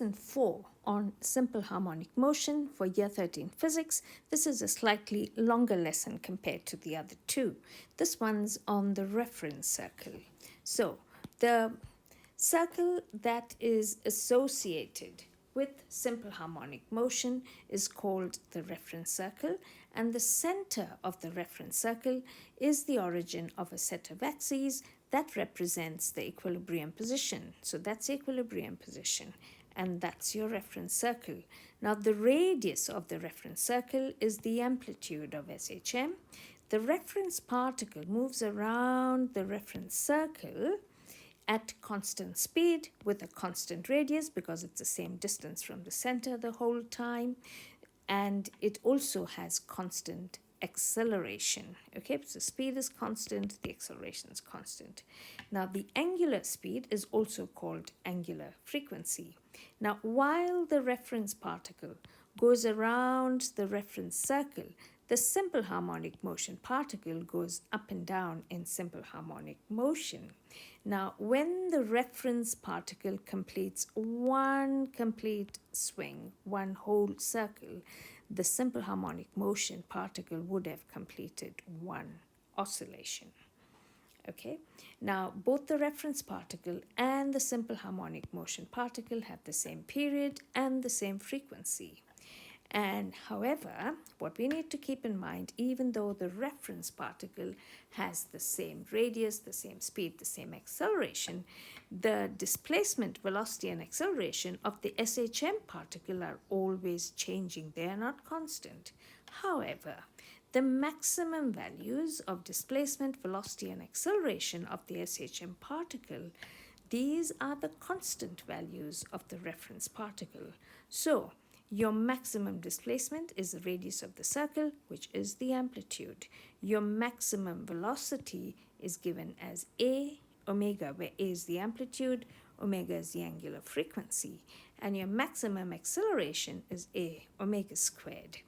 Lesson 4 on simple harmonic motion for year 13 physics. This is a slightly longer lesson compared to the other two. This one's on the reference circle. So, the circle that is associated with simple harmonic motion is called the reference circle, and the center of the reference circle is the origin of a set of axes that represents the equilibrium position. So that's equilibrium position, and that's your reference circle. Now the radius of the reference circle is the amplitude of SHM. The reference particle moves around the reference circle at constant speed with a constant radius because it's the same distance from the center the whole time, and it also has constant acceleration. Okay, so speed is constant, the acceleration is constant. Now the angular speed is also called angular frequency. Now while the reference particle goes around the reference circle, the simple harmonic motion particle goes up and down in simple harmonic motion. Now, when the reference particle completes one complete swing, one whole circle, the simple harmonic motion particle would have completed one oscillation. Okay, now both the reference particle and the simple harmonic motion particle have the same period and the same frequency. And however, what we need to keep in mind, even though the reference particle has the same radius, the same speed, the same acceleration, the displacement, velocity, and acceleration of the SHM particle are always changing. They are not constant. However, the maximum values of displacement, velocity, and acceleration of the SHM particle, these are the constant values of the reference particle. So, your maximum displacement is the radius of the circle, which is the amplitude. Your maximum velocity is given as A omega, where A is the amplitude, omega is the angular frequency. And your maximum acceleration is A omega squared.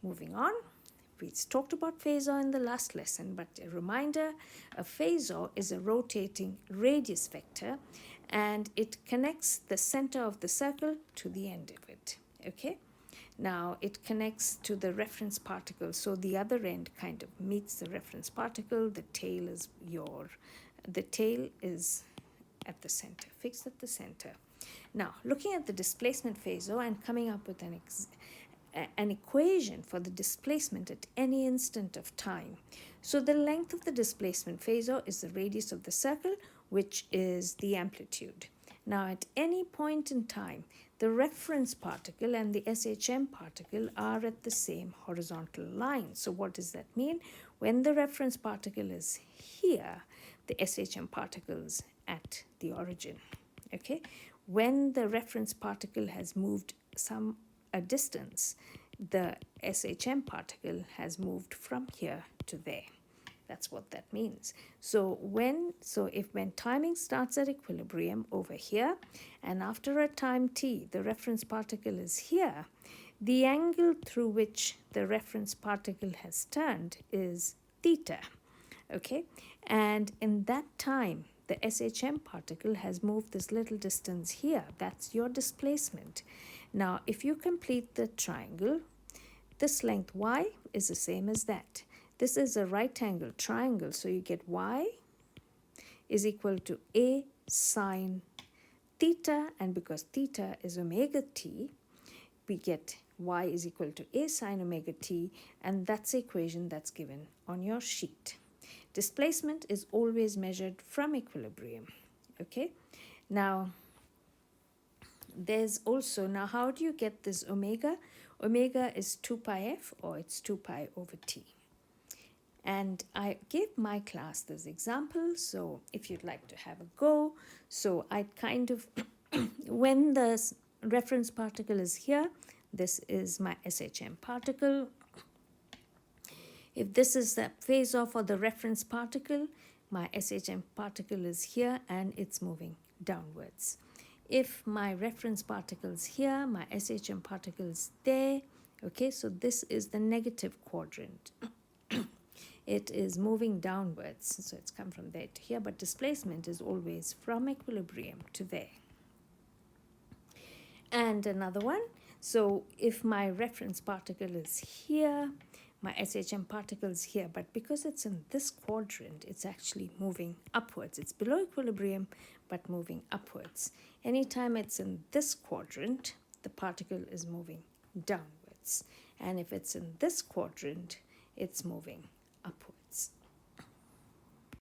Moving on, we talked about phasor in the last lesson, but a reminder, a phasor is a rotating radius vector, and it connects the center of the circle to the end of it. Okay, now it connects to the reference particle, so the other end kind of meets the reference particle. The tail is at the center, fixed at the center. Now looking at the displacement phasor and coming up with an equation for the displacement at any instant of time. So the length of the displacement phasor is the radius of the circle, which is the amplitude. Now at any point in time, the reference particle and the SHM particle are at the same horizontal line. So what does that mean? When the reference particle is here, the SHM particle is at the origin. Okay? When the reference particle has moved a distance, the SHM particle has moved from here to there. That's what that means. So when timing starts at equilibrium over here, and after a time t, the reference particle is here, the angle through which the reference particle has turned is theta. Okay, and in that time, the SHM particle has moved this little distance here. That's your displacement. Now, if you complete the triangle, this length y is the same as that. This is a right angle triangle, so you get y is equal to a sine theta, and because theta is omega t, we get y is equal to a sine omega t, and that's the equation that's given on your sheet. Displacement is always measured from equilibrium. Okay, now there's also, now how do you get this omega? Omega is 2 pi f, or it's 2 pi over t. And I gave my class this example, so if you'd like to have a go, so I kind of, when the reference particle is here, this is my SHM particle. If this is the phasor for the reference particle, my SHM particle is here and it's moving downwards. If my reference particle is here, my SHM particle is there. Okay, so this is the negative quadrant. It is moving downwards, so it's come from there to here, but displacement is always from equilibrium to there. And another one, so if my reference particle is here, my SHM particle is here, but because it's in this quadrant, it's actually moving upwards. It's below equilibrium, but moving upwards. Anytime it's in this quadrant, the particle is moving downwards. And if it's in this quadrant, it's moving upwards.